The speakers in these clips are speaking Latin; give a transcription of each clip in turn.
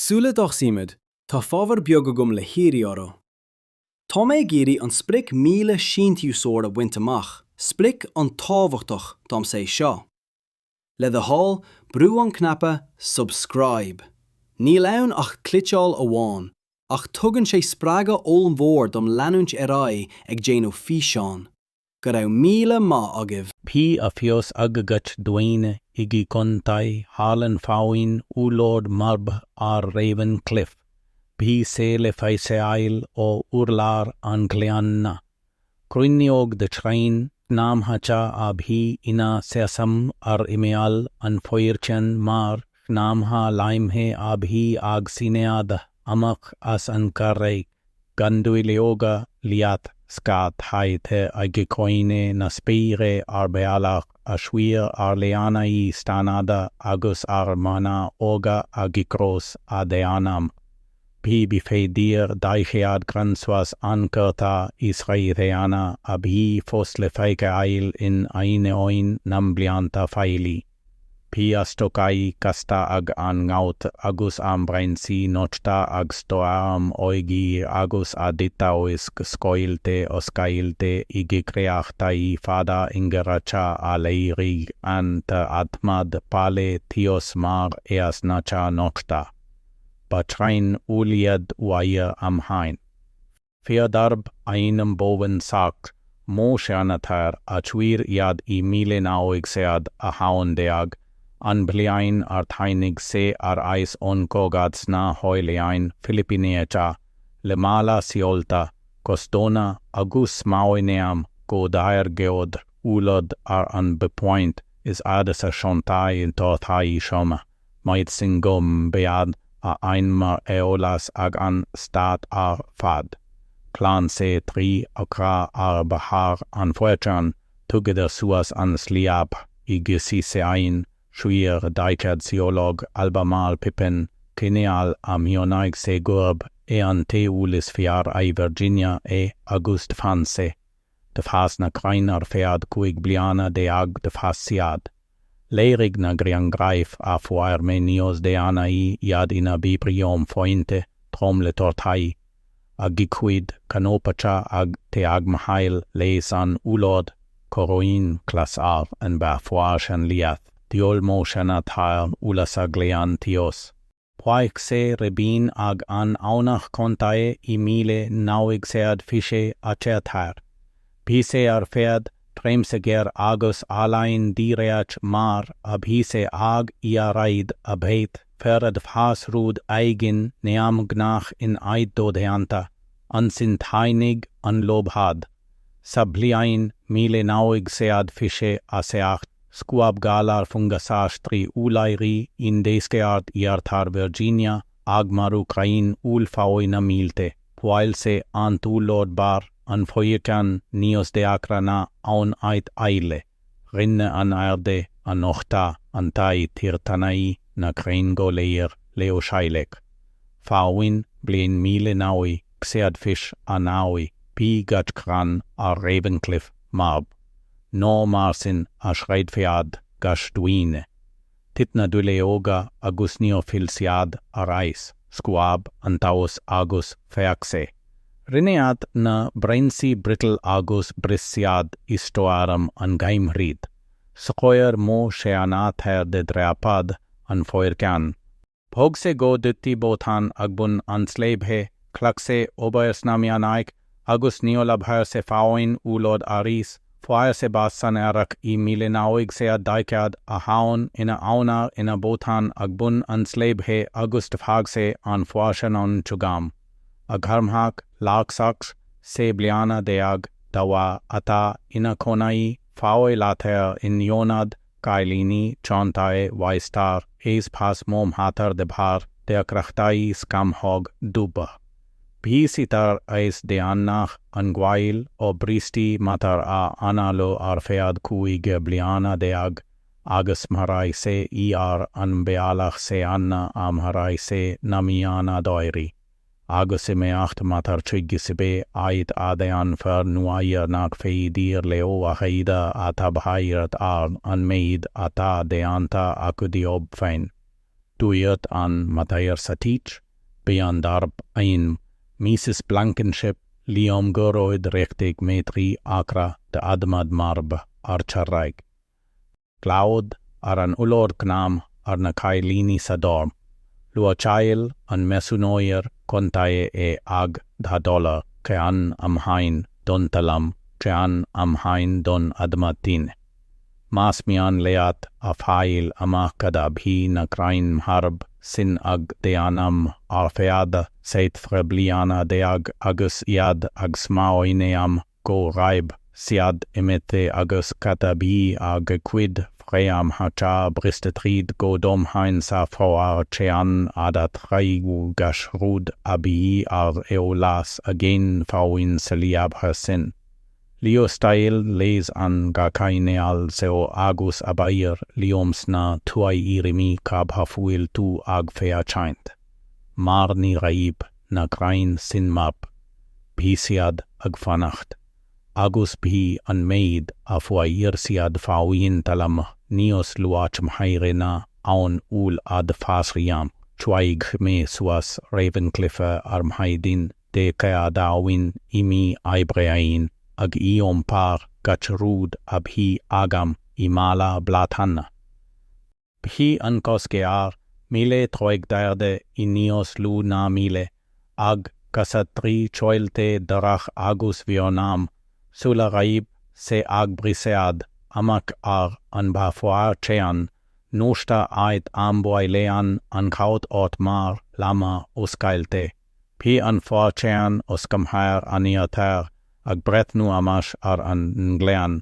Sula doch simid, tá fábhar beaga gom le hírí oró. Tá mé géirí an spric míle síntiú sóir a bhaint amach, spric an tábhachtach dom sé seo. Le the hall, brú an knappa subscribe. Ní leann ach clitseáil amháin, ach tugann sé sppraga ól mhór dom leanúint aráid ag déanú físeán. Go raibh míle má agah. Pí a fios agagat duine igi contai Harlan fáin úlord marb ar Raven Cliff. Pí sé le faiseail ó urlar an gleanna. Cruinniog de train nam hacha a bhí ina sesam ar imeal an foirchen mar nam ha laimhe a bhí ag sinead amach as an carreg. Ganduileoga liat scat haite ag coine na spire ar bealach a shwir ar leanai stanada agus ar mana oga agikros a deanam. Bí bifé dir daichead granswas ankerta Israetheana a bí fos le feike ail in aine oin nam blianta faili. Bí astokai kasta ag an ngaut agus am brainsi nochta ag stoam oigi agus adita ois skoilte oskailte igi creachta I fada ingeracha a leirig anta atmad pale tios mar eas nacha nochta. Batrain uliad waya am hain. Feodarb einem boven sak, mo shanatar a chwir iad I mile naoig sead a haun deag, an bliain ar tainig se ar ais on kogad sna hoileain Filipineacha, le mala siolta, costona agus mauineam go dair geod ulod ar an bepoint is adas a shontai in tothai shoma, maid singum bead a einmar eolas ag an stat ar fad. Clan se tri akra ar bahar an fuetran, tugeder suas an sliab, igisi se ein, shuir daikad siolog albamal pippen, kineal a mionaig se gurb, an te ulis fiar ai Virginia August fanse. De fas na krain ar fead kuig bliana de ag de fas siad. Leirig na grian graif a fuair menios de anai iad ina bibriom fointe, trom le tortai, a giquid canopacha ag te ag mahail leis an ulod, coroin clas ar an ba fuash an liath, diol motion at hair ulas aglean tios. Poik se rebin ag an aunach contae I mile nauig sead fishe a chetar. Pise ar fead, Tremseger agus alain direach mar abhise ag ia raid abheit ferad fhasrud eigin neam gnach in aid dodeanta, ansint heinig an lobhad. Sabliain mile nauig sead fishe a seacht, squab galar fungasas tri ulairi in deskeart iartar Virginia, agmar Ukrain ulfaoina milte, while se antu lord bar, an foiekan nios de akrana aun ait aile, rinne an airde an nochta an tai tirtanai na krengo leir leo shailek. Fawin blin mile naui, xead fish anaui, pi gat kran a Ravencliff marb. No marsin a schreidfead gasduine. Titna duleoga agus neofilsiad a rais, squab antaus agus feaxe. Rinead na brainsi brittle agus brissiad istoaram an gaimhrid. Socoir mo sheanat her de dreapad an foircan. Pogse go dutti botan agbun an slebhe, claxe obersnamianaik, agus neolabher se faoin ulod aris, foir se basan erak I milenauig se daikad a haun ina aunar ina botan agbun an slebhe agus tfagse an foashanon chugam. Agharmhak, laksaks, se bliana deag, dawa ata ina konai, faoi later in yonad, kailini, chantae, waistar, eis pas mom hatar de bhar, de akrachtai skamhog duba. Bhisitar eis de annach an gwail o bristi matar a analo ar fead kuige bliana deag, agus marai se iar an bealach se anna am harai se namiana doiri. Agus me acht matar trigisibe ait adean fer nuair nag feidir leo a heida at abhairat arn an meid ata deanta akudiob fein. duiert an Matthäer Satich, bean darb ein Mrs. Blankenship, liom goroid rectig metri acra de admad marb archaraig. Glaud ar an ulord gnam ar na cailini sa dorm. Lua chail an mesunoir contae e ag da dollar ce an am hain don talam, ce an am hain don admatin. Mas mian leat a fail amach kada bhi na krain harb sin ag deanam arfeada seit frebliana deag agus iad ag smaoineam go raib siad emete agus kata bhi ag quid fream hacha bristetrid go dom hain sa froar chean adat raigu gashrud abi ar eolas again fauin seliab hasin. Leo style les an gakaineal seo agus abair lioms na tuai irimi kab hafuil tu ag fea chaint. Mar ni raib na krain sin map. Bhisiad ag fanacht. Agus bhi an maid a fuair siad fauin talam nios luach mhairena aun ul ad fasriam. Chuaig me suas Ravencliffe armhaidin de kea dawin imi aibreain. Ag iom par gachrud abhi agam imala blatanna. Bhi an kosgear mile troig derde inios lu na mile ag kasatri choilte darach agus vionam sula raib se ag brisead amak ar an bafoar chean nosta ait amboilean an kaut ot mar lama uskailte. Bhi an for chean uskamhair aniater ag bretnu amash ar an nglean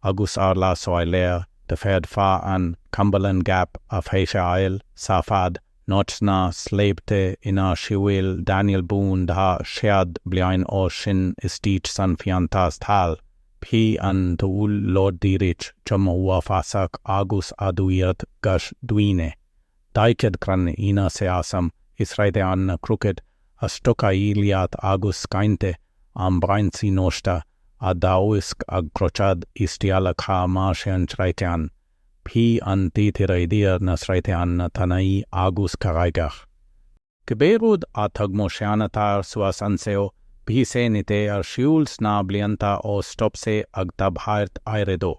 agus ar la soiler de fed fa an Cumberland Gap af heisha ail safad notchna sleepte ina shiwil Daniel Boone da shead bliain o shin istich san fiantas tal. P an tuul Lord Dirich chum wafasak agus aduirt gash duine. Daiked kran ina seasam israite an crooked a stuka iliat agus skainte am brainsi nosta a dawisk ag crochad istiala ka marshan chraitian. P an titiraidir na sraitian na tanai agus karaigach. Geberud a tagmoshianatar suas anseo P senite ar shiuls na blianta o stopse ag tabhairt airedo.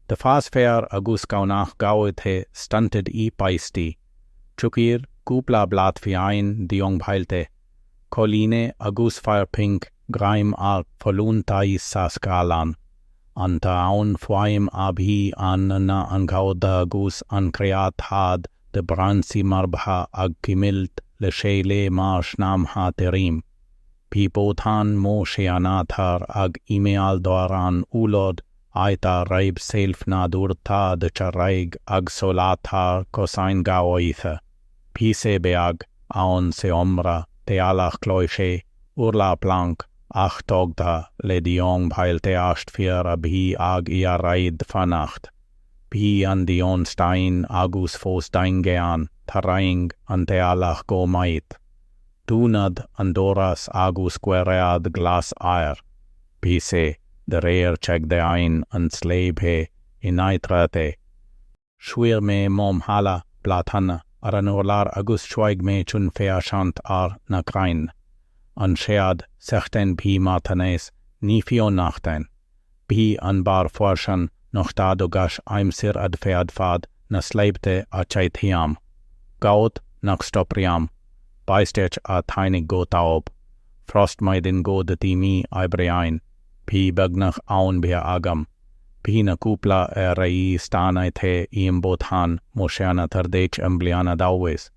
De fasfair agus gaunach gawit he stunted I paisti. Chukir kupla blat fiain diong bhailte. Colline agus firepink graim ar voluntai saskalan. Anta aun fuaim abhi an na angauda gus an creat had de bransi marbha ag gimilt le shele marsh nam ha terim. Pipotan mo sheanathar ag imeal doran ulod aita raib self na durta de charaig ag solathar cosain gaoitha. Pise beag aun se ombra te alach cloishe urla plank ach togda le diong bhailte asht fier abhi ag ia raid fanacht. Bhi an dion stein agus fos daingean taraing an te alach go mait. Dunad andoras agus gueread glas air. Pise de reer cheg de ein an sleib he inaitrate. Shwir me mom hala blatanna ar an orlar agus schweig me chun feashant ar na krain. An shead sechten P matanes ni fio nachten. P an bar forshan noch dadogash aimsir ad fead fad na sleibte a chaithiam. Gaut nach stopriam. Beistech a tainig go taob. Frost maidin go de timi aibreain. P begnach aun bia agam. P na kupla rei stanai the iem bothan mosheana tardech embliana dawes.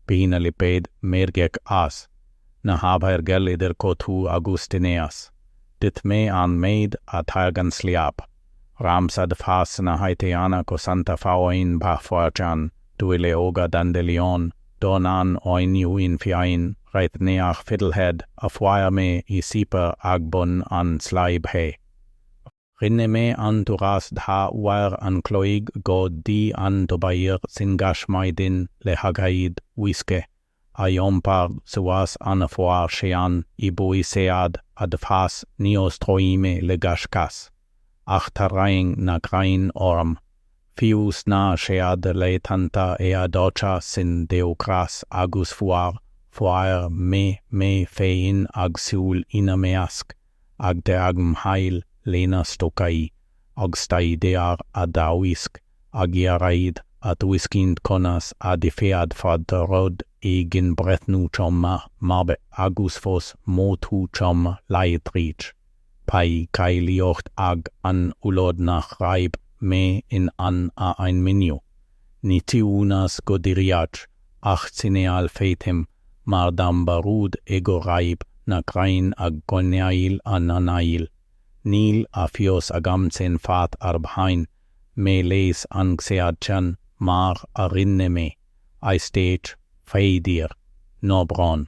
P na liped mergek as. Na haber gel ider kotu Augustineas. Dit me an maid a targan sliap. Ramsad fas na haiteana ko santa fauin bafoarchan, duile oga dandelion, donan oin yuin fiain, right neach fiddlehead, a foire me I siper agbon an slaib he. Rinne me an turas dha war an cloig go di an dobair singash maidin le hagaid wiske. A yompar suas an a foar shean I bui sead ad fas nios troime le gashkas. Ach taraing na grain orm. fius na shead le tanta ea docha sin deocras agus fuar me fein ag siul ina meask, ag de agm hail lena stokai, ag stai dear a dawisk, ag iaraid at wiskind konas a defead fad rod egin bretnu chomma marbe agus fos motu chom laitrich. Pai kailiocht ag an ulod nach raib me in an a ein menu. Nitiunas godiriach, ach cineal fetem, mardam barud ego raib na krain ag goniail ananail. Nil a fios agamtsen fat arbhain, me leis an xeadchan mar arinne me, I stage feidir, no bron.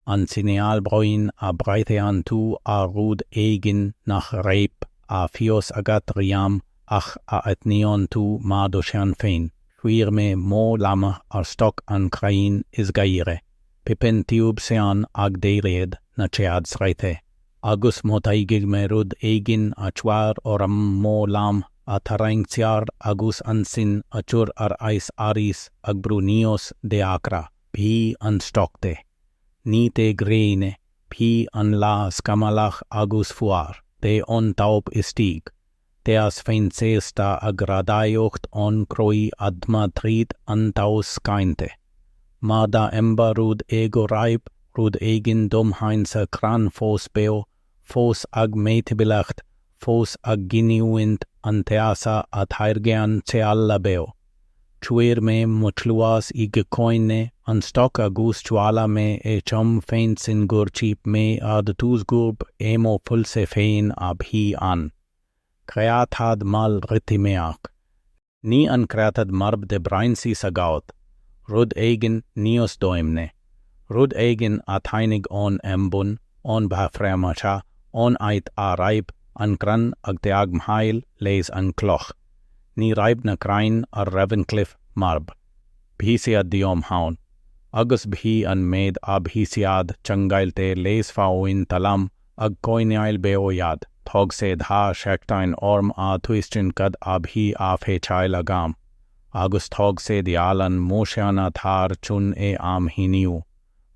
An cineal broin a breite an tu a rud egin nach reip a fios agat riam ach a etnion tu madoshan fein. Huir me mo lama ar stok an krain is gaire. Pipen tiub sean ag deired na chead sreite. Agus motaigig me rud egin a chwar oram mo lam a tarang tiar agus ansin a chur ar ais aris ag brunios de acra. Pi an stokte. Ni te greine, pi an la skamalach agus fuar, te on taub istig. Teas fein sesta agradaiocht on kroi adma trid an taus skainte. Mada emba rud ego raib, rud egin dom heinse kran fos beo, fos ag meitibilacht, fos ag giniuint an teasa at hairgean te alla beo. Chuir me mutluas I gekoine, an stok agus chuala me e chom fein sin gur cheap me ad tus gurb emo pulse fein ab hi an. Creat had mal ritimeak. Ni an creatad marb de brainsi sagaut. Rud egin nios doimne. Rud egin at heinig on embun, on bafremacha, on ait a raib, an kran ag de agm hail leis an kloch. Ni raib na krain ar Ravencliff marb. Bhisiad diom haun. Agus bhi an maid a bhisiad changailte leis fauin talam ag koiniail beoyad. Thog se dha shektain orm a twistin kad a bhi a fechail agam. Agus thog se dialan moshiana thar chun e am hiniu.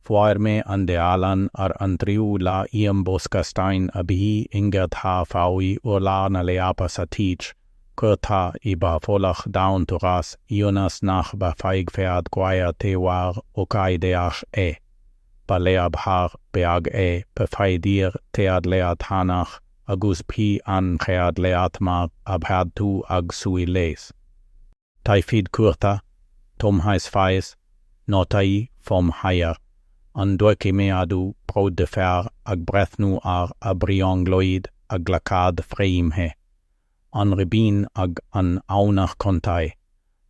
Fuair me an dialan ar antriu la iam boskastein a bhi ingat ha faui urla na leapa satich. Kurta iba folach down to ras Jonas nach ba feig fead gwaia te war okai deach e. Ba leab har beag e befeidir tead leat hanach agus pi an chead leat mar abhad tu ag sui leis. Taifid kurta, tom hais feis, notai vom haier. An dueki meadu brod de fer ag brethnu ar a briongloid ag glacad freim he. An ribin ag an aunach kontai.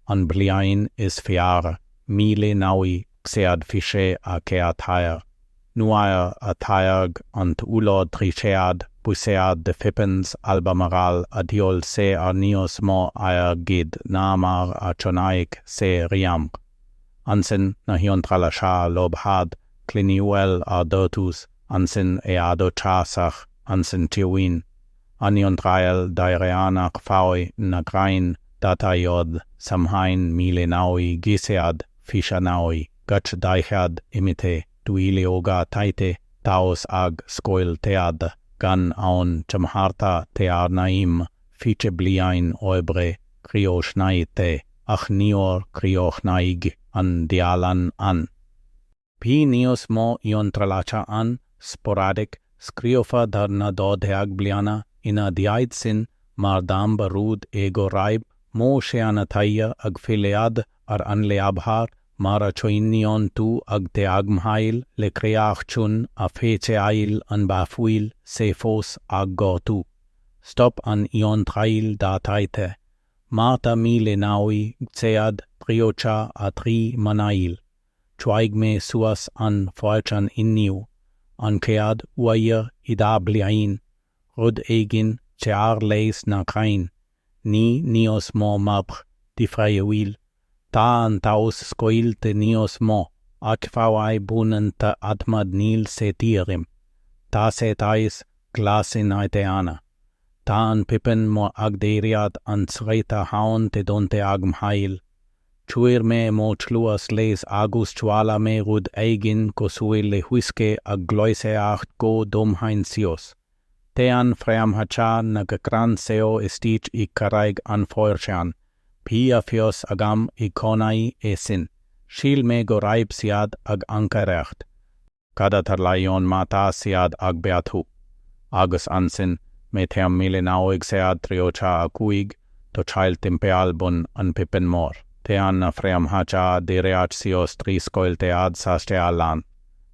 An bliain is fiara, mile naui xead fishe a keat haier. Nuair a tairg ant ulod trichead busead de fippens albamaral a diol se ar nios mo air gid namar a chonaik se riam. Ansin na hiontrala sha lobhad cliniuel a dotus, ansin e ado chasach, ansin tiwin. Anion trael daireanach faui na grain datayod samhain mile naui gisead fisha naui gach daichad imite duilioga taite taos ag skoil tead gan aun chamharta tear naim fiche bliain oebre krioch naite ach nior krioch naig an dialan an. Pi nios mo ion tralacha an sporadic skriofa darna dodheag bliana ina diaid sin mar dam barud ego raib mo sheana taya ag filead ar an leabhar mara choinion tu ag te agmhail le creach chun a feche ail an bafuil se fos ag gotu. Stop an ion trail da taite. Marta mile naui gcead triocha a tri manail. Chwaig me suas an foalchan inniu. An kead uair ida bliain. Rud egin chear leis na krain. Ni nios mo mabr di freie wil. Ta an taus skoilte nios mo. Ac fawai bunen ta admad nil se tirim. Ta se tais glasin aiteana. ta an Pippin mo ag deiriad an sreita haun te donte ag mhail. Chuir me mo chluas leis agus chwala me rud eigin gosui le huiske ag gloise acht go dom hain sios. Te an fream hacha na gagran seo istich I karaig an foirshan. Pia fios agam I konai sin. Shil me go raib siad ag ankarecht. Kada tarlaion mata siad ag beatu. Agus ansin me team milenauig sead triocha akuig to child timpeal bun an Pippin mor. Te an na fream hacha dereach sios triskoil te ad saste alan.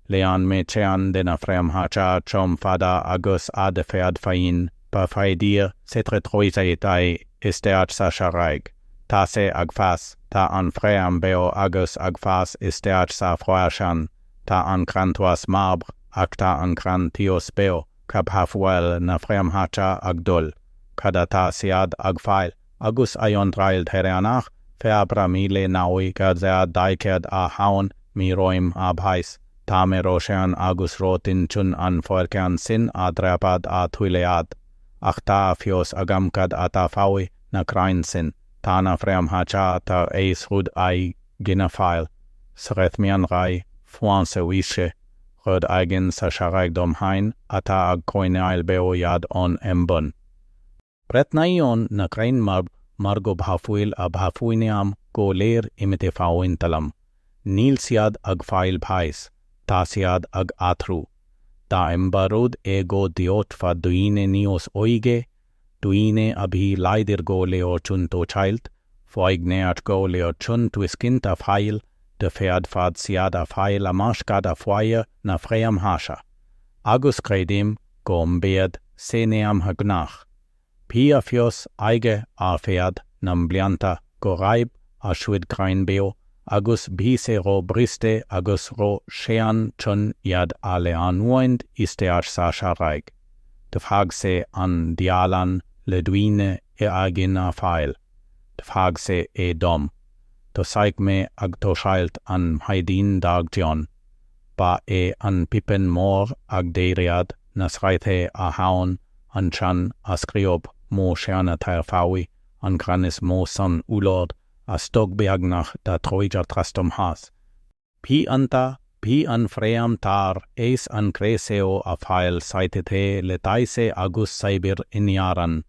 Lean me chean de na fream hacha chom fada agus ad fead fain pa faidir setre troisaitai isteach sa sharaig. Ta se ag fas, ta an fream beo agus ag fas isteach sa froashan, ta an crantuas marbre ag ta an crantios beo cab hafuel na fream hacha ag dul. Kada ta siad ag fail, agus aion drail tereanach, feabra mile naui gadzea daiked a haun mi roim ab hais. Ta me roshan agus rotin chun an foerkean sin a drapad a tuilead. Ach ta fios agamkad a ta fawi na krain sin. Ta na fream hacha ta eis rud ai gina fail. Sreth mian rai, fuanse wishe. Rud eigen sa sharaig dom hain a ta ag koinail beo yad on embun. Bret naion na krain margo bhafuil a bhafuineam go leir imite fawin talam. Nil siad ag fail pais. Ta siad ag atru. Ta embarud ego diot fa duine nios oige, duine abhi leidir go leo chun to child, foigneat go leo chun to skinta fail, de fead fad siad a fail a mashkad a foie na fream hasha. Agus credim go mbead seneam hagnach. Pia fios aige a fead nam blianta go raib a shuid krain beo, agus bise ro briste agus ro shean chun yad ale anuend isteach sa sharaig. De fag se an dialan le duine agin a fail. De fag se dom. To saik me ag to shailt an haidin dag John. Ba an Pippin mor ag deiriad na sraithe a haun an chan a skriob mo sheana tair fawi an granis mo son ulord a stog beagnach da troijar trastom has. Pi anta, pi an fream tar eis an creseo a fail saitete letaise agus saibir iniaran,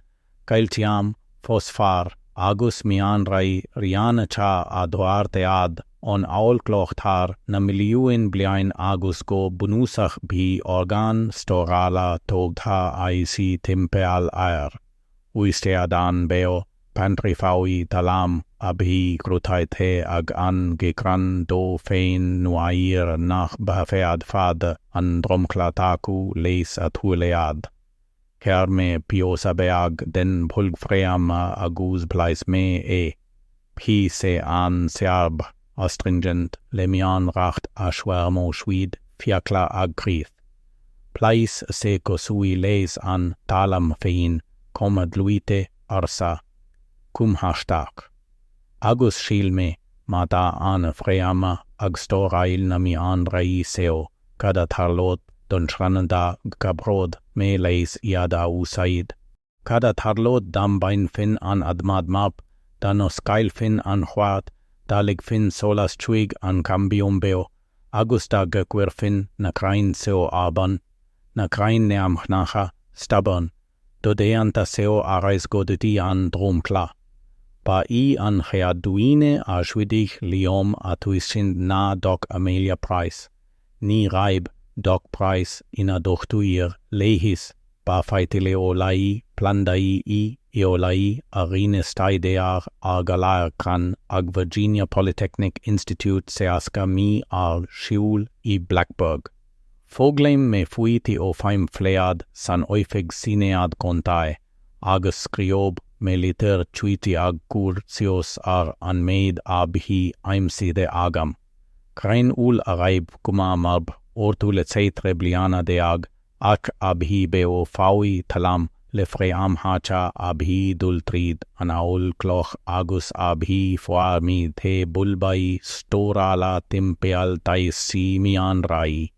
gailtiam, fosfar, agus mian rai riana cha a doarte ad on aulkloch tar na miliuin bliain agus go bunusach bi organ storala togtha aisi timpeal air. Uiste adan beo, pantri fawi talam, abhi krutai the ag an gekran do fein nuair nach bafead fad an dromklataku leis a tulead. Kerme piosa beag den pulg fream agus plais me pi se an serb astringent lemian racht a schwermo schwid fiakla ag grith. Plais se kosui leis an talam fein komad luite arsa cum hashtag. Agus shilme ma da an freama ag storail na mi an rai seo kada tarlot don shrananda gabrod me leis iada usaid. Kada tarlot dam bain fin an admad map da no skyl fin an huat da lig fin solas chuig an cambium beo agus da gekwir fin na krain seo aban na krain neam hnacha stubborn do de anta seo arais godeti an dromkla. Pa I an cheaduine a schwidig liom a tuisind na doc Amelia Price. Ni raib doc Price ina dochtuir lehis pa faitile olai plandai I eolai arine staidear a galar kan ag Virginia Polytechnic Institute seaska mi ar shiul I Blackburg. Fogleim me fuiti o faim flead san oifig sinead kontai, agus skriob me liter chuiti ag curtios ar an maid abhi aimsi de agam. Krain ul araib kuma marb ortule zeitre bliana de ag, ak abhi beo fawi talam le fream hacha abhi dultrid an aul kloch agus abhi foarmi the bulbai storala timpeal tai si mian rai.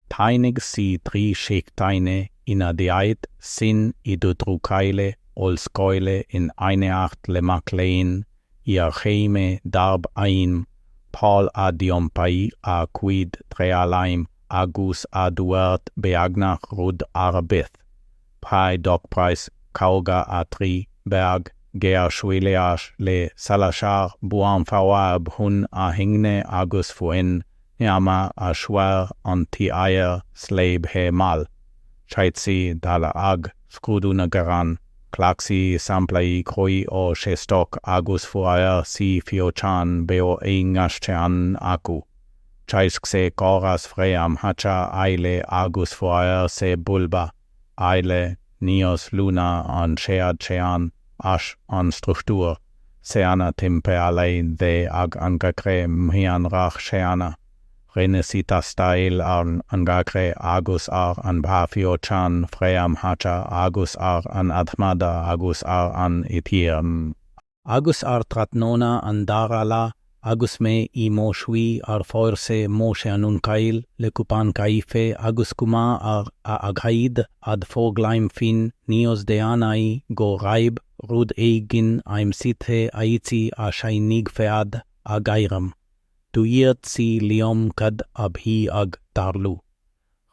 Tainig si tri shek taine inadiait sin idudrukaile olskoile in eineacht le maclein, iarcheme darb aim, Paul adiom pai a quid trealaim, agus aduert beagnach rud arabith, pai doc price kauga atri berg, gea schwileash le salashar buam fawab hun a hingne agus fuen, Yama a schwer anti eier slab he mal. Chaitsi dala ag skuduna garan. Klaxi samplai kroi o shestok agus fuaer si fiochan beo eingaschean aku. Chaiskse koras fream hacha eile agus fuaer se bulba. Eile nios luna an shead chean ash an struktur. Seana timpe allein de ag angakre mhian rach sheana. Renesita style an angakre agus ar an bafio chan fream hacha agus ar an admada agus ar an etiam. Agus ar tratnona an darala agus me I moshwi ar forse moshe anunkail le kupan kaife agus kuma ar a aghaid ad foglaim fin nios deanai go raib rud eigin aim sithe aiti a shainig fead a gairam. Duiert si liom kad abhi ag darlu.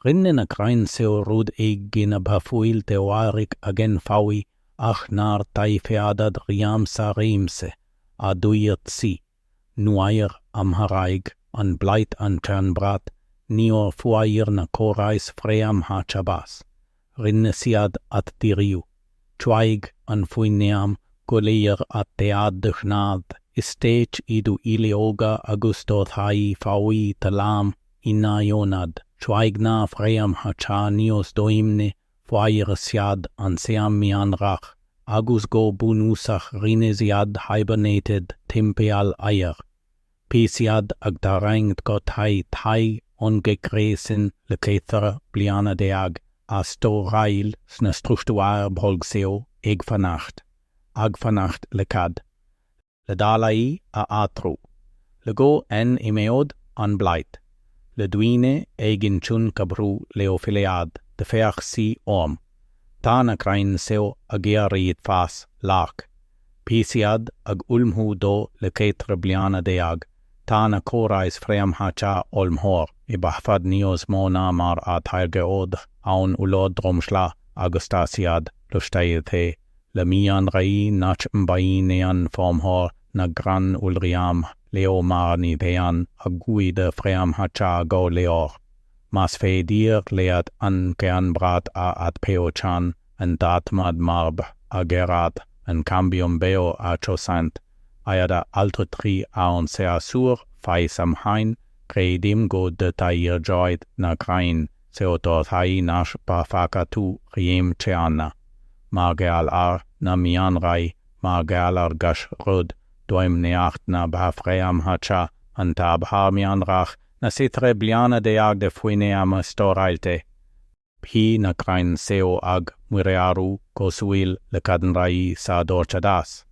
Rinne na krain seo rud eigin abhafuil te warik agen fawi ach nar taifeadad riam sa reimse a duiert si. Nuair am haraig an blait an turnbrat nior fuair na korais fream ha chabas. Rinne siad at diriu. Chwaig an fuineam goleir at tead de gnad. Stage idu ilioga agusto thai fawi talam ina yonad. Chwaigna fream hacha nios doimne fuair siad an seam mian rach. Agus go bunusach rinesiad hibernated timpeal eier. Pisiad ag darangt got thai ongegresin le keithar bliana deag. A sto rail sna structuar bolgseo eg vanacht. Ag vanacht le cad. Le dalai a atru. Le go en imeod an blait. Le duine egin chun kabru leofilead de feach si om. Tana krain seo agiarid fas lak. Pisiad ag ulmhu do le keitra bliana deag. Tana korais fream hacha olmhor. I bahfad nios mona mar a tairgeod aun ulod dromschla agustasiad lustaithe. Le mian rai nach mbainean formhor na gran ulriam leo marni dean aguide fream hacha go leor. Mas fedir leat an gean brat a at peochan en datmad marb a gerat en cambium beo a chosant. Ayada altre tri aon sea sur fai sam hain credim go de tair joid na krain seotor hai nash pa fakatu riem cheana. Margeal ar na mian rai margeal ar gash rud doim neacht na bafream hacha an tab harmian rach na sitre bliana deag de fuineam storailte. Pi na krain seo ag murearu gosuil le caden rai sa dorchadas.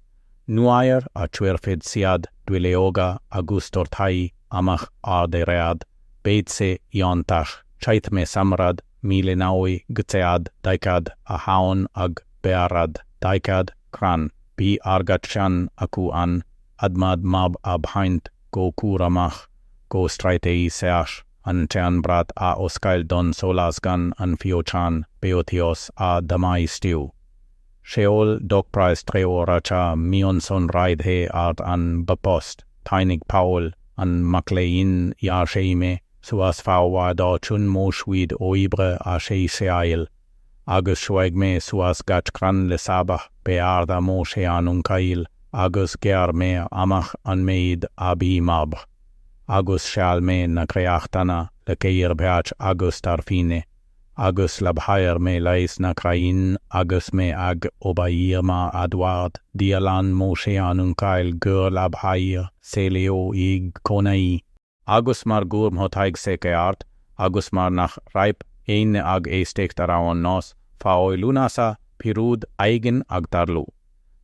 Nuair a chwerfid siad dwileoga agustor thai amach arderead, beidse iontach, chait me samrad, milenaui gtead, daikad a haun ag bearad, daikad kran, bi argatchan aku an, admad mab abhaint, go kuramach, go straitei seash, an tean brat a oskail don solasgan an fiochan, beotios a damai stiu. Sheol doc price treo racha mionson raidhe art an bapost, tainig paul, an maclein iarcheime, suas fawa da chun moshwid oibre a sheail. Agus schweigme suas gachkran le sabach bearda moshe anunkail, agus ger me amach an meid abi mab. Agus shal me na creachtana le keir beach agus tarfine. Agus labhair me lais na krain, agus me ag obairma adward, dialan moshe anunkail gur labhair, seleo ig konai. Agus mar gurm hotaig sekeart, agus mar nach raip ein ag eistekt araon nos, faoi lunasa pirud eigen ag darlu.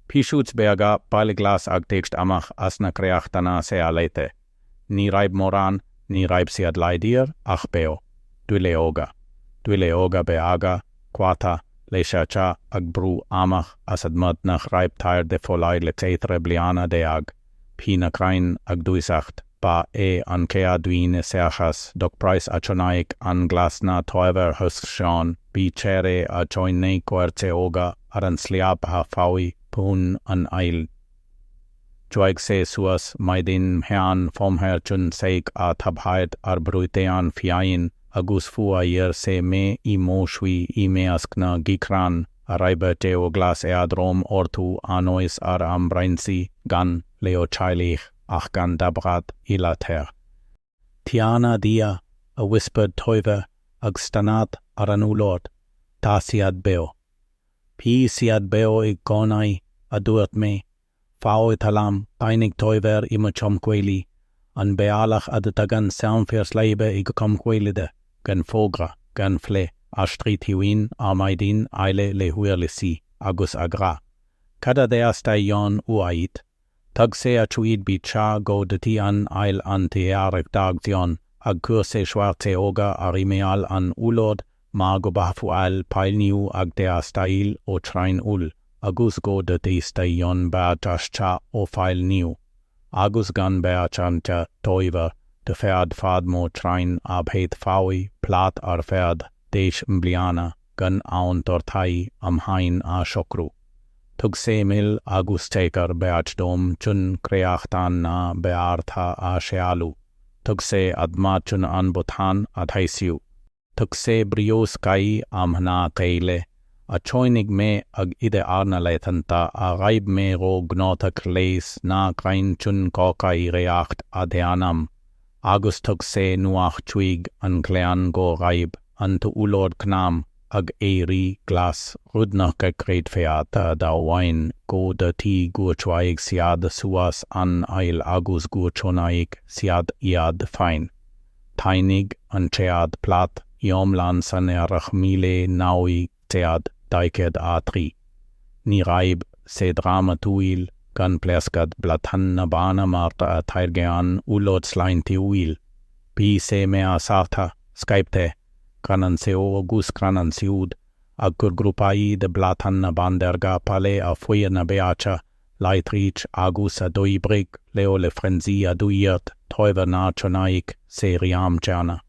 Pischutzberga paliglas ag tekst amach as na creachtana sea leite. Ni raip moran, ni raip siad laidir, ach beo. Duileoga. Duileoga beaga, quata leishacha ag brú amach as admud nach raibtair de folai le téitre bliana deag, pína crain ag dúisacht, ba an cea duine seachas, doc price a chonaik an glasna toever hus sean, bí chere a joinne cuerte oga ar an sliab ha fawi pún an ail. Joig se suas maidin hean fomher chun seik a tabhaid ar bruitean fiain, agus fua se me I moshui I measkna gikran, a raiberte o glas eadrom ortu anois ar ambrainsi gan leo chailich ach gan dabrat ilater. Tiana dia a whispered toiver ag stanat ar an ulord, ta siad beo. Pi siad beo I gonai a duert me, fao talam painig toiver I machom kweli, an bealach ad tagan saunfers leibe I gom kwelide, gan fogra, gan fle, a stritiwin a maidin eile le huerlisi, agus agra. Kada deasta yon uait, tag se a chuid bi cha go de ti an eil an tearek dagdion, ag kurse schwarze oga arimeal an ulord, ma go bafu al pailniu ag deasta il o train ul, agus go de deasta yon ba jascha o fail niu. Agus gan ba chanta toiver, de ferd fad mo train abheit fawi, plat ar ferd, deish mbliana, gan aun tortai am hain a shokru. Tug se mil agus teker beachdom chun creachtan na beartha a shealu. Tug se adma chun an botan ad haisiu. Tug se brios kai am hna keile. A choinig me ag ide arna leitanta a raib me ro gnotak leis na grain chun kokai reacht adeanam. Agus tug se nuach chuig an clean go raib an tu ulord knam ag ri glas rudnach ge great feata da wine go de ti guachwaig siad suas an ail agus guachonaig siad iad fein. Tainig an chead plat iomlan san erach mile naui tead daiked a3. Ni raib se drama tuil gan pleskad blatanna bana marta a tairgean ulod slain ti uil. Pi se mea sarta, skypte, kranan se o gus kranan siud, agur grupai de blatanna banderga pale a fuierna beacha, laitrich agus a doibrig, leo le frenzi a duiert, toiver na chonaik, se riam jana.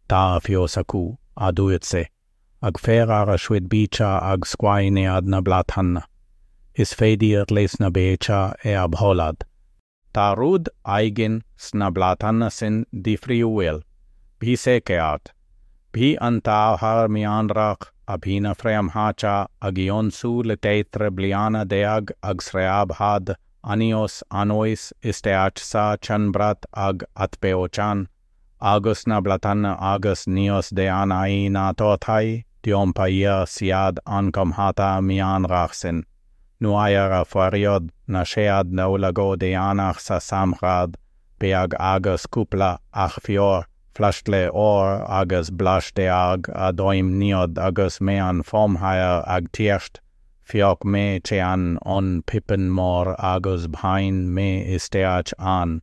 Da fiosaku, a duet se, ag ferar a schwid bicha ag squaine adna blatanna. Is feidir lesna becha abholad. Ta rud eigen sna blatanna sin di friuel. Bi sekeat. Bi anta har mianrach abhina fream hacha agionsu le teitre bliana deag ag sreab had anios anois isteach sa chanbrat ag atpeochan. Agus na blatanna agus nios de anai na totai diompaia siad ancom hata mianrach sin. Nuair a fariod na shead naulago de anach sa samrad, beag agus kupla ach fior, flashle or agus blash de ag a doim niod agus mean fomhair ag tiersht, fiok me chean on pippen mor agus bhain me isteach an,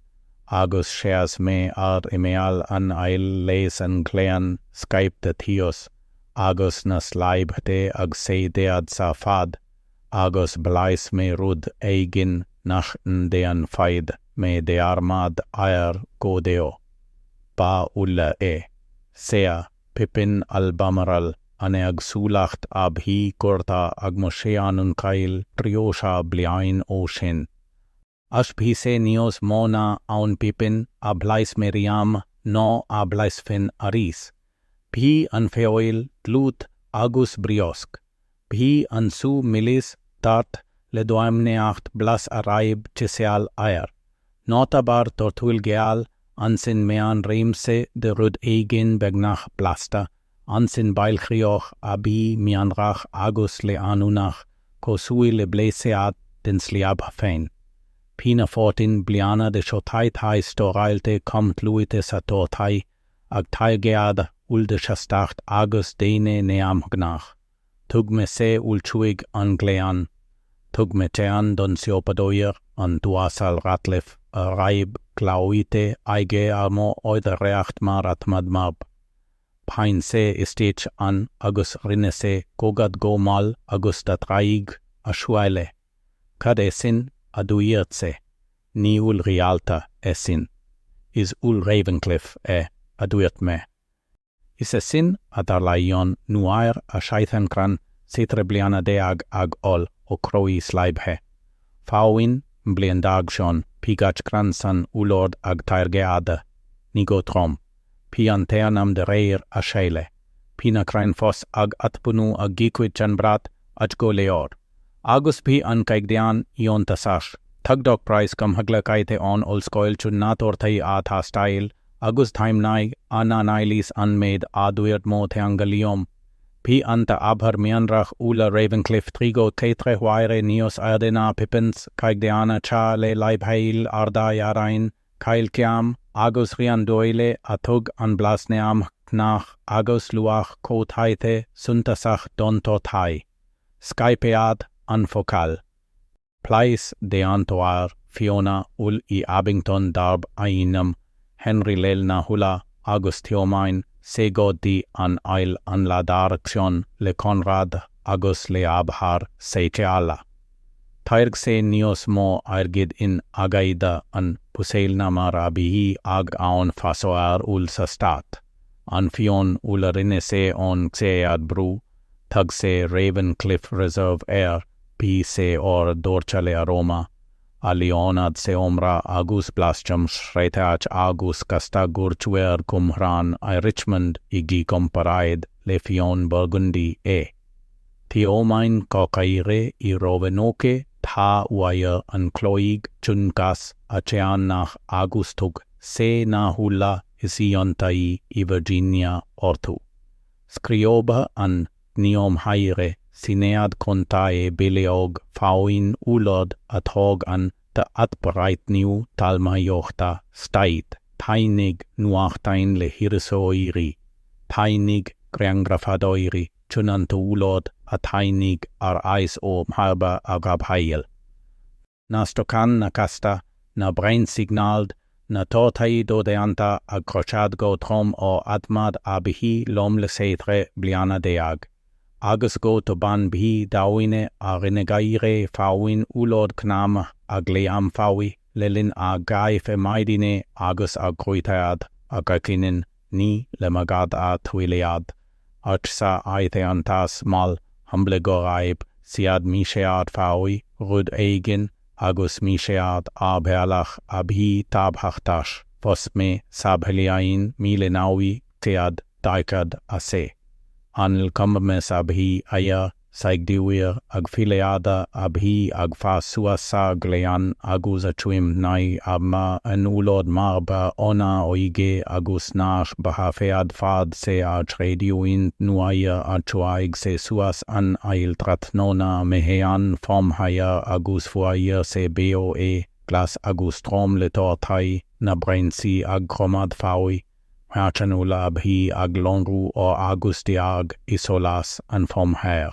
agus sheas me ar imeal an ail les an clean skype de tios, agus na slaib de ag se dead sa fad, agus blais me rud eigin nach dean faid me de armad air godeo. Ba ulla sea Pippin al-Bamaral ane ag sulacht ab hi kurta ag mosheanun kail triosha bliain o shin. Ashb hi se nios mona aun Pippin a blais meriam no a blais fin aris. Bhi an feoil glut agus briosk. Bhi an su milis tart le doamneacht blas araib chiseal air. Nota bar tortul geal ansin mean reimse de rud eigin begnach blasta, ansin bailchrioch abi mianrach agus le anunach, kosui le bleseat den sliab fein. Pina fortin bliana de shotai thai storailte komt luite sa tortai, ag taigead ulde shastacht agus deine neam gnach. Tug me se ulchuig an glean, tug me tean don siopadoyer an duasal ratlef, a raib klauite aige amo oida reacht marat madmab. pain se istich an agus rinne se gogad go mal agus da traig a shuaile. Cad sin a duirt se, ni ul rialta sin. Is ul Ravencliff a duirt me. Is sin a dar laion nuair a shaithan cran sitre bliana deag ag ol o croi slaibhe. Fawin blian dag Sean pigach cran san ulord ag tairgeada, ni go trom. Pi an teanam de reir a sheile. Pina crain fos ag atpunu ag giquid jan brat ag go leor. Agus pi an caigdian ion tasash. Tugdog price kam hagla kaite on ol scoil chun natortai a tha style. Agus time nai ana nailis unmade aduirt mo teangaliom. Pi anta abhar mianrach ula Ravencliff trigo tetre huaire nios ardena pippins caigdiana cha le laibheil arda yarain kail kiam agus rian doile atug an blasneam nach agus luach ko taite suntasach donto tai. Skypead anfokal. Plais de Antoar Fiona ul I Abington darb ainam Henry Lelna hula agus Theomain sego di an ail an la direction le Conrad agus le abhar seiteala. Tairg se nios mo airgid in agaida an puseilna marabihi ag aon fasoar ul sa stat. An Fion ul rinne se on xead bru, tag se Ravencliff Reserve Air, pi se or dorchale aroma, a Leonad se omra agus blascham shreitach agus casta gurchuer cumhran a Richmond igi comparaid le Fion Burgundy Theomain cocaire I Rovenoke tha wire an cloig chunkas a chean nach Augustug se na hula isiontai I Virginia ortu. Scrioba an niom haire sinead contae bileog fawin ulod at hog an de atbreit new talma jochta stait, tainig nuachtain le hirsoiri, tainig greangrafadoiri, chunanto ulod a tainig ar eis o mharba agabhail. Na stokan na casta, na brain signald, na tortai do deanta a crochad go trom o admad abihi lom le seitre bliana deag. Agus go to ban bhi dawine a renegaire fawin ulod knam a gleam fawi lelin a gai fe maidine agus a groitead a gakinin ni le magad a twiliad. Achsa aite antas mal humble goraib siad mishead fawi rud eigin agus mishead a bealach a bhi tabhachtash fos me sabheliain mile nawi tead daikad a se. Anil kammes abhi aya saigdiwir ag fileada abhi ag fa suasa glean agus a chuim nai abma anulod marba ona oige agus nash bahafead fad se a trediuin nuaya a chuaig se suas an ail tratnona mehean fom haya agus fuaya se boe glas agus trom le tortai na brainsi ag kromad fawi. Hachanula abhi ag longru o agustiag isolas an fom her.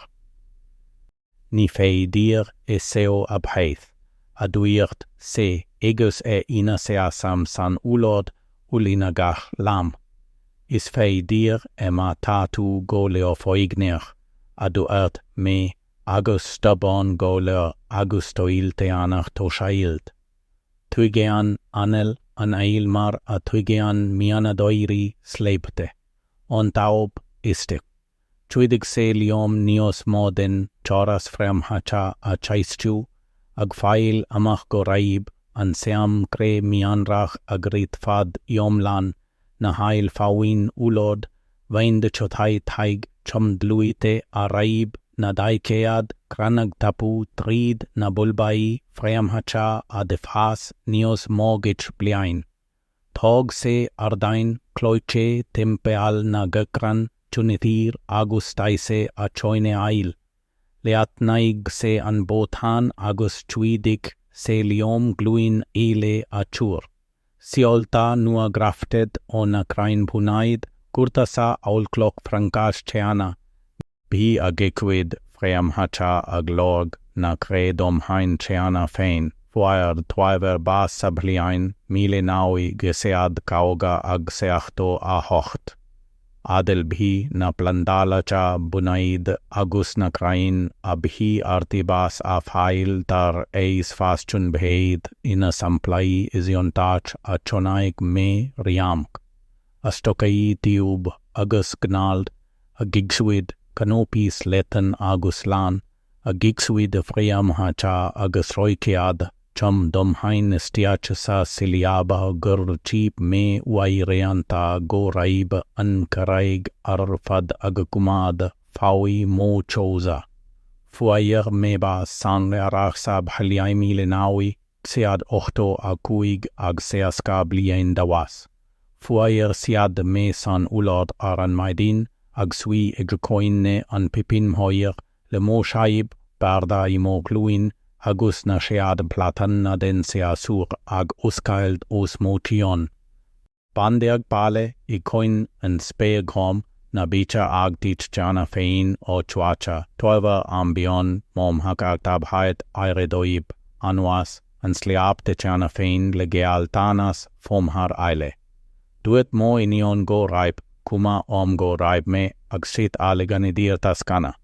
Ni fei dir seo abheith, aduirt se egus ina seasam san ulod ulinagach lam. Is fei dir ma tatu go leo foignir, aduirt me agus stubborn go leo agustoilte anach to shailt. Tuigean anel an eilmar a tuigean mianadoiri sleipte. On taub istik. Chuidig se liom nios moden choras frem hacha a chaischu, ag fail amach go raib an seam cre mianrach agrit fad yomlan na hail fawin ulod, vain de chotai taig chom dluite a raib na daikead kranag tapu trid na bulbai frem hacha a defas nios mogich bliain. Tog se ardain cloiche tempeal na gakran chunithir agus taise a choine ail. Leat naig se an botan agus chuidik se liom gluin ile a chur. Siolta nua grafted o na krain punaid, kurtasa aulklok frankas cheana. Bi a gekwid frem hacha ag lorg na credom hain cheana fein. Fuair twiver bas sabliain mile naui gesead kauga ag seachto a hocht. Adel bhi na plandala cha bunaid agus na krain abhi artibas afail tar eis fastun bheid in a samplai isiontach a chonaik me riamk. A stokai tiub agus gnald, a gigswid canopis letten agus lan, a gigswid friam hacha agus roikead, chum dom hain stiach sa siliaba gur cheap me waireanta go raib an karaig arfad agakumad fawi mo choza. Fuayer meba san arach sab haliai milenawi, siad ochto a kuig ag seaska blien dawas. Fuayer siad me san ulod aran maidin, ag sui egrecoinne an pipin hoyer, le mo shaib, barda I mo gluin, agus na sead platan na den sea sur ag uskaild os motion. Bandeag bale I coin en speagrom na bicha ag dit jana fein o chuacha, toiva ambion mom hagag tabhait airedoib anwas en sliap de jana fein legeal tanas fom har eile. Duet mo inion go raib, kuma go raib me ag sit aleganidir taskana.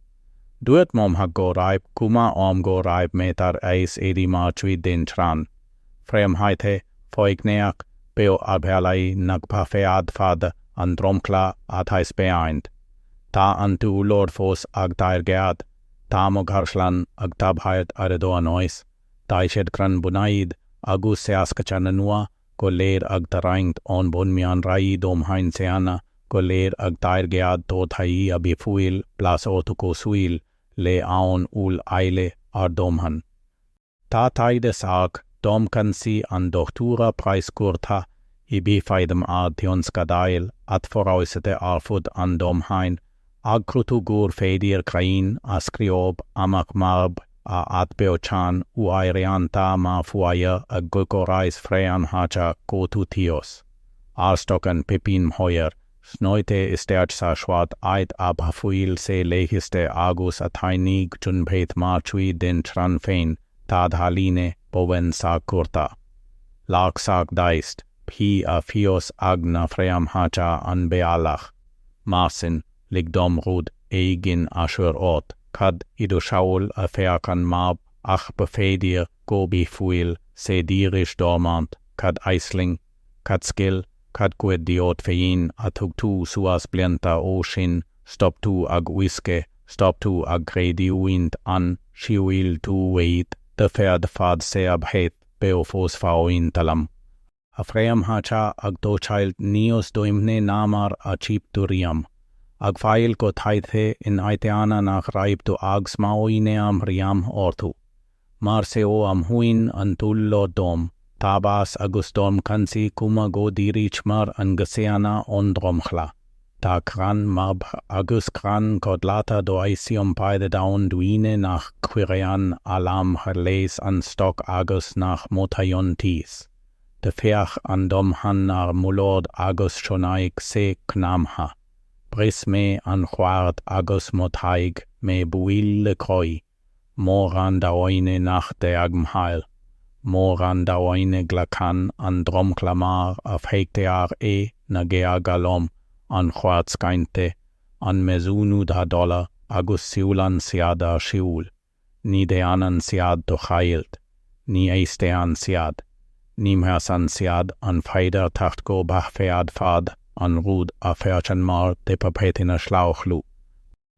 Duet mom hag go raib, kuma go raib me tar eis edi marchui din tran. Frem haite, foigneak, beo abhelai nagpafead fad an dromkla at hais beaind. Ta antu lord fos ag dair gead, ta mog harslan ag tabhait aredo anois, daished kran bunaid, agus seaskachananua, go leir ag daraingt on bun mian rai dom hain seana, go leir ag dair gead tot hai abifuil plas otuko suil, le aon ul eile ar domhan. Ta taide sag, dom kan si an dochtura preiskurta, I befaidem ad tionskadail, at vorausete arfud an domhain, agkrutu gur fedir krain, askriob, amak marb, a atbeochan, uaireanta ma fuaya, a gukorais frean hacha kotu tios. Arstokan pipin hoyer, snoite isteach sa schwad ait ab hafuil se lehiste agus atainig junpeit marchui den tranfein, tad haline boven sa kurta. Lag sag daist, P a fios agna fream hacha an bealach. Marsin, ligdom rud eigin ashur ot, kad idu shaul a feakan mab, ach befedir gobi fuil, se dirish dormant, kad eisling, kad skill, kad gwed diot fein a tugtu suas blienta o shin, stop tu ag wiske, stop tu ag gredi wind an, shiwil tu weit, de ferd fad se abhet, beofos fauin talam. A fream hacha ag dochild nios doimne namar a chip duriam. Ag fail go taithe in aiteana nach raib tu ag smaoine am riam ortu. Mar seo am huin an tullo dom. Tabas agus dom kansi kuma go dirichmar an gaseana on dromchla. Ta kran mab agus kran kodlata do aisium paide daun duine nach quirean alam herles an stock agus nach motayon tis. De feach an dom hannar mulod agus shonaik se knamha. Bris me an chwart agus motaig me buil le kroi. Moran daoine nach de agmhail. Moran daoine glakan an dromklamar af heiktear na gea galom an chwart skainte an mezunu da dollar agus siulan siada shiul. Ni de anan siad do chailt. Ni eiste an siad. Nimhers an siad an feider tacht go bachfead fad an rud a ferchan mar de papetina schlauchlu.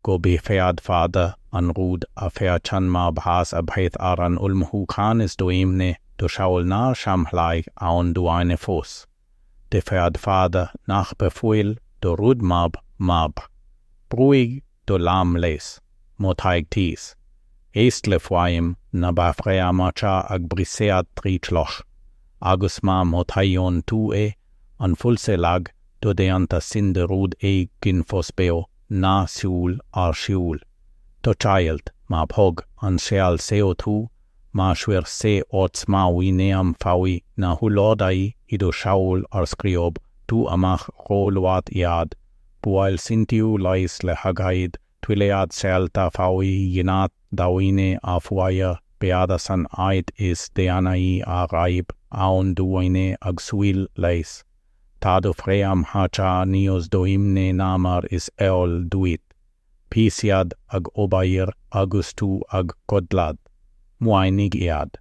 Go be fead fada an rud a ferchan mar bhas abheit aran ulmhu khanis doimne do shaul nar shamhlaig aun duaine fos. De fead fada nach befuil do rud mab. Bruig do lam les, motaig tis. Eistle fuaim na bafrea macha ag brisead trichloch. Agus ma motayon tu an fulse lag do de anta sinde rud gin fosbeo na siul ar siul. To child ma pog an seal seo tu, ma shwer se ots ma wineam fawi na hulodai ido shaul ar skriob tu amach rolwat iad, buail sintiu lais le hagaid, twilead sealta fawi yinat dawine a fuaya beadasan ait is deanai a raib, aun duine ag suil leis. Tado fream hacha nios doimne namar is eol duit. Pisiad ag obair Augustu ag kodlad. Muainig iad.